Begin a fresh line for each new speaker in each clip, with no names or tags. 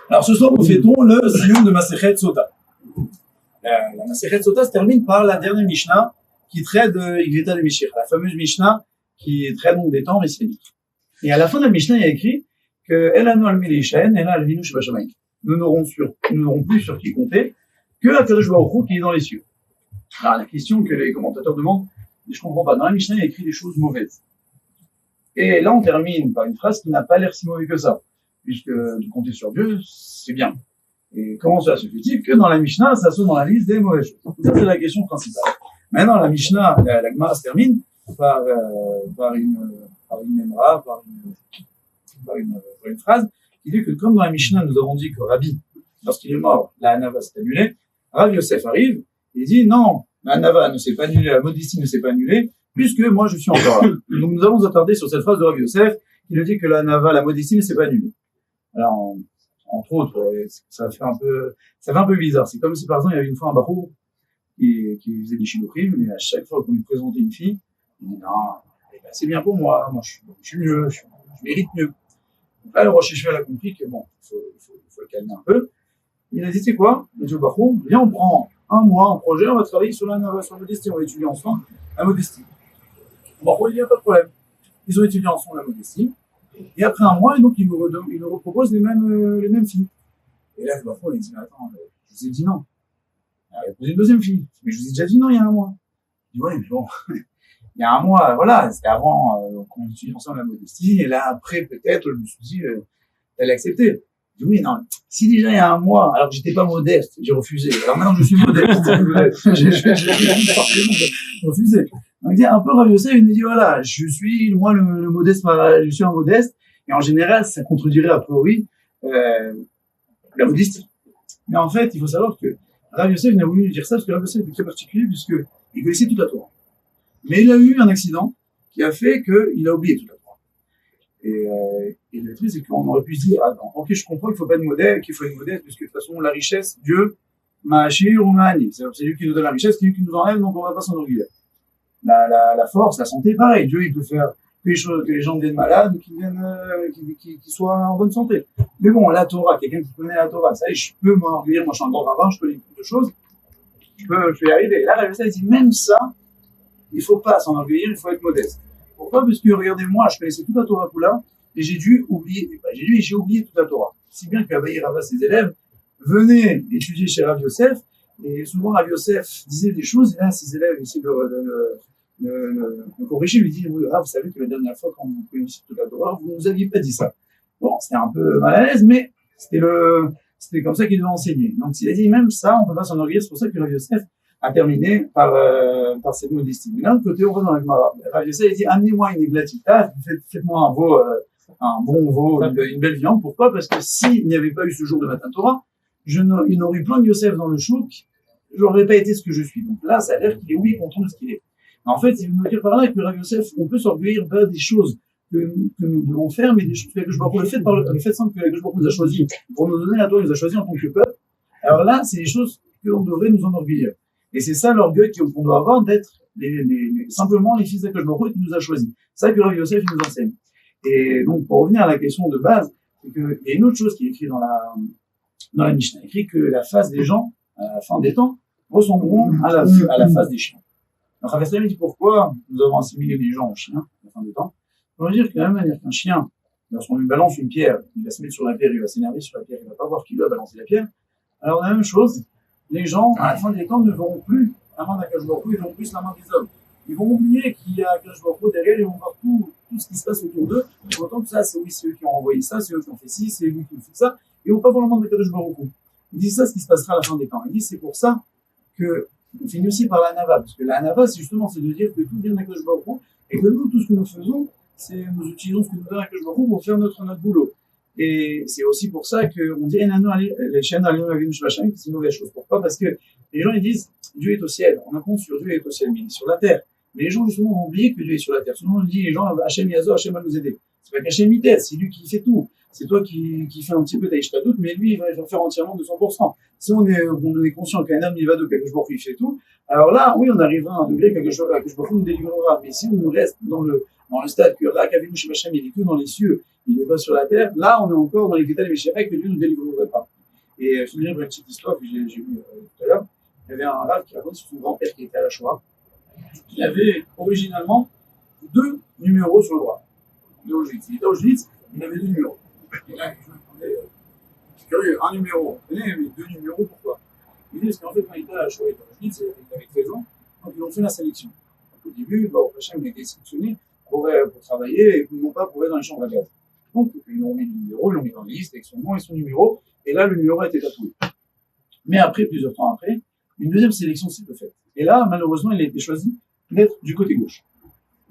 Alors ce soir, nous fêtons le Siyum de Masechet Sota. La Masechet Sota se termine par la dernière Mishnah qui traite de Yigveta de Mishir, la fameuse Mishnah qui traite donc des temps messianiques. Et à la fin de la Mishnah, il y a écrit que Elanu al Milishaen, Ela al Vinu Shebashamayim. Nous n'aurons plus sur qui compter que Akadosh Baruch Hu qui est dans les cieux. Alors la question que les commentateurs demandent, je comprends pas. Dans la Mishnah, il y a écrit des choses mauvaises. Et là, on termine par une phrase qui n'a pas l'air si mauvaise que ça, puisque de compter sur Dieu, c'est bien. Et comment ça se fait-il que dans la Mishnah, ça soit dans la liste des mauvaises choses? Ça, c'est la question principale. Maintenant, la Mishnah, la Gemara se termine par une phrase qui dit que comme dans la Mishnah, nous avons dit que Rabbi, lorsqu'il est mort, la Hanava s'est annulée, Rav Yosef arrive, et dit non, la Hanava ne s'est pas annulée, la modestie ne s'est pas annulée, puisque moi je suis encore là. Donc nous allons attarder sur cette phrase de Rav Yosef, qui nous dit que la Hanava, la modestie ne s'est pas annulée. Alors, entre autres, ça fait un peu bizarre. C'est comme si par exemple il y avait une fois un barou qui faisait des chidoukrim, et à chaque fois qu'on lui présentait une fille, il dit non, c'est bien pour moi je suis mieux, je mérite mieux. Donc là, le Rosh Yeshiva a compris que bon, faut le calmer un peu. Il a dit, c'est quoi? Il a dit au barou, viens, on prend un mois, un projet, on va travailler sur la modestie, on va étudier ensemble la modestie. Le barou, il n'y a pas de problème. Ils ont étudié ensemble la modestie. Et après un mois, donc, ils nous reproposent les mêmes filles. Et là, le barou, il dit, mais attends, je vous ai dit non. Alors, il a posé une deuxième fille. Mais je vous ai déjà dit non il y a un mois. Il dit, ouais, mais bon, il y a un mois, voilà, c'était avant qu'on étudie ensemble la modestie. Et là, après, peut-être, je me suis dit, elle a accepté. Je dis, oui, non, si déjà il y a un mois, alors que j'étais pas modeste, j'ai refusé. Alors maintenant, je suis modeste. j'ai refusé. Donc, il dit, un peu Rav Yosef, il me dit, voilà, je suis un modeste. Et en général, ça contredirait a priori, la modestie. Mais en fait, il faut savoir que Rav Yosef n'a voulu dire ça parce que Rav Yosef était très particulier puisque il connaissait toute la Torah. Mais il a eu un accident qui a fait qu'il a oublié toute la Torah. Et le truc, c'est qu'on aurait pu se dire, ah non, ok, je comprends qu'il faut être modeste, puisque de toute façon, la richesse, Dieu, ma'achir ou ma'ani. C'est lui qui nous donne la richesse, c'est lui qui nous enlève, donc on va pas s'enorgueillir. La force, la santé, pareil. Dieu, il peut faire que les gens deviennent malades, qu'ils soient en bonne santé. Mais bon, la Torah, quelqu'un qui connaît la Torah, ça y est, je peux m'enorgueillir, moi je suis un grand rabbin, je connais beaucoup de choses, je peux y arriver. Et là, il dit, même ça, il faut pas s'enorgueillir, il faut être modeste. Pourquoi? Parce que, regardez, moi, je connaissais toute la Torah Kula, et j'ai oublié toute la Torah. Si bien qu'Abaye Rava, ses élèves, venaient étudier chez Rav Yosef, et souvent Rav Yosef disait des choses, et là, ses élèves essayaient de corriger, lui dit, oui, Rav, vous savez que la dernière fois, quand vous connaissiez toute la Torah, vous nous aviez pas dit ça. Bon, c'était un peu mal à l'aise, mais c'était comme ça qu'il devait enseigner. Donc, s'il a dit même ça, on peut pas s'enorgueillir, c'est pour ça que Rav Yosef a terminé par cette modestie. Mais d'un côté, on va dans la Gemara. Rav Yosef, il dit, amenez-moi une églatita, faites-moi un bon veau, une belle viande. Pourquoi? Parce que s'il n'y avait pas eu ce jour de Matan Torah, il n'aurait eu plein de Yosef dans le chouk, j'aurais pas été ce que je suis. Donc là, ça a l'air qu'il est oui contre ce qu'il est. En fait, il veut nous dire par là que Rav Yosef, on peut s'orgueillir pas des choses que nous devons faire, mais des choses que Akadosh Baruch Hu, le fait simple que Akadosh Baruch Hu nous a choisi pour nous donner la Torah, il nous a choisi en tant que peuple. Alors là, c'est des choses qu'on devrait nous enorgueillir. Et c'est ça l'orgueil qu'on doit avoir d'être simplement les fils d'Akadosh Baruch Hu qui nous a choisis. C'est ça que Rav Yosef nous enseigne. Et donc, pour revenir à la question de base, c'est qu'il y a une autre chose qui est écrite dans la Mishnah. Il est écrit que la face des gens, à la fin des temps, ressembleront à la face des chiens. Donc, Rav Yosef dit pourquoi nous avons assimilé les gens aux chiens, à la fin des temps. On va dire que de la même manière qu'un chien, lorsqu'on lui balance une pierre, il va se mettre sur la pierre, il va s'énerver sur la pierre, il va pas voir qui lui a balancé la pierre. Alors, la même chose, les gens, à la fin des temps, ne verront plus la main d'Akadosh Baruch Hu, ils verront plus la main des hommes. Ils vont oublier qu'il y a Akadosh Baruch Hu derrière, ils vont voir tout ce qui se passe autour d'eux. Pour autant que ça, c'est eux qui ont envoyé ça, c'est eux qui ont fait ci, c'est lui qui ont fait ça. Ils vont pas voir la main d'Akadosh Baruch Hu. Ils disent ça, ce qui se passera à la fin des temps. Ils disent, c'est pour ça que on finit aussi par la Nava. Parce que la Nava, c'est justement, c'est de dire que tout vient d'Akadosh Baruch Hu, et que nous, tout ce que nous faisons, nous utilisons ce que nous donne Akadosh Baruch Hu pour faire notre boulot. Et c'est aussi pour ça qu'on dit, les chaînes c'est une mauvaise chose. Pourquoi? Parce que les gens, ils disent, Dieu est au ciel. On a compte sur Dieu est au ciel, mais il est sur la terre. Mais les gens, justement, vont oublier que Dieu est sur la terre. Souvent, on dit, les gens, Hachem Yazo, Hachem va nous aider. C'est pas qu'Hachem m'aide, c'est lui qui fait tout. C'est toi qui fais un petit peu d'Aïshtadout, mais lui, il va faire entièrement de 100%. Si on est conscient qu'un homme, il va de quelque chose, il fait tout, alors là, oui, on arrivera à un degré quelque chose, nous délivrera. Mais si on reste dans dans le stade que Rak Avinu Shem Hashem, il est que dans les cieux, il n'est pas sur la terre. Là, on est encore dans les Ketal et Meshiach que Dieu ne nous délivrerait pas. Et je vous dirais une petite histoire que j'ai vue tout à l'heure. Il y avait un Rav qui raconte sur son grand-père qui était à la Shoah. Il avait originalement 2 numéros sur le bras. Il était à Auschwitz, il avait 2 numéros. Et là, je me demandais, c'est curieux, un numéro, mais 2 numéros, pourquoi? Il dit, parce qu'en fait, quand il était à la Shoah, il était à Auschwitz, il avait 13 ans, donc ils ont fait la sélection. Donc, au début, au prochain, il a été sélectionné pour travailler et non pas pour être dans les chambres à gaz. Donc, ils l'ont mis le numéro, ils l'ont mis dans la liste avec son nom et son numéro, et là, le numéro a été tatoué. Mais après, plusieurs temps après, une deuxième sélection s'est faite. Et là, malheureusement, il a été choisi d'être du côté gauche,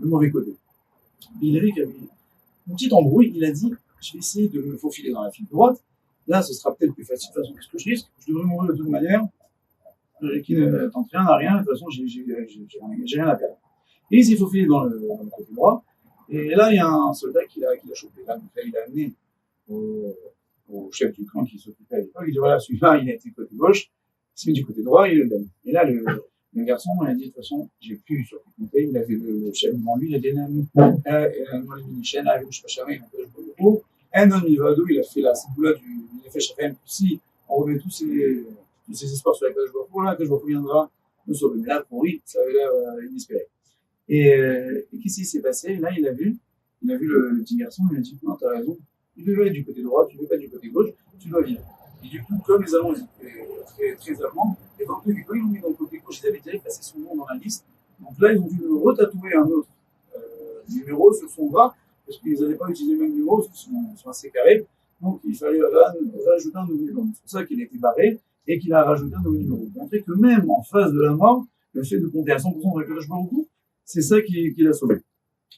le mauvais côté. Et il avait une petite embrouille, il a dit, je vais essayer de me faufiler dans la file droite, là, ce sera peut-être plus facile, de toute façon, qu'est-ce que je risque? Je devrais mourir de toute manière, qui ne tente rien à rien, de toute façon, j'ai rien à perdre. Et il s'est faufilé dans le côté droit, et là, il y a un soldat qui l'a chopé, là, donc là, il a amené au chef du camp qui s'occupait à l'époque, il dit, voilà, celui-là, il a été côté gauche, il s'est mis du côté droit, il le donne. Et là, le garçon, il a dit, de toute façon, j'ai plus sur qui compter, il avait le chef devant lui, il a dit, il a fait la ciboula il a fait chacun, si on remet tous ces espoirs sur la Kadosh Baruch Hu, là, Kadosh Baruch Hu viendra nous sauver. Mais là, pour lui, ça avait l'air inespéré. Et qu'est-ce qui s'est passé? Là, il a vu le petit garçon, il a dit, non, t'as raison, tu devais être du côté droit, tu devais pas être du côté gauche, tu dois vivre. Et du coup, comme les Allemands étaient très allemands, et donc, quand ils l'ont mis dans le côté gauche, ils avaient déjà effacé son nom dans la liste. Donc là, ils ont dû retatouer un autre numéro sur son bras, parce qu'ils n'avaient pas utilisé le même numéro, parce qu'ils sont assez carrés. Donc, il fallait rajouter un nouveau numéro. C'est pour ça qu'il a été barré et qu'il a rajouté un nouveau numéro. Pour montrer que même en phase de la mort, le fait de compter à 100% dans le Kadosh Baruch Hu, c'est ça qui l'a sauvé.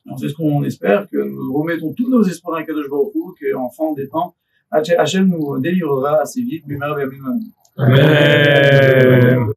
Donc, c'est ce qu'on espère, que nous remettons tous nos espoirs dans le Kadosh Baruch Hu, qu'en fin des temps, Hachem nous délivrera assez vite, mais Amen.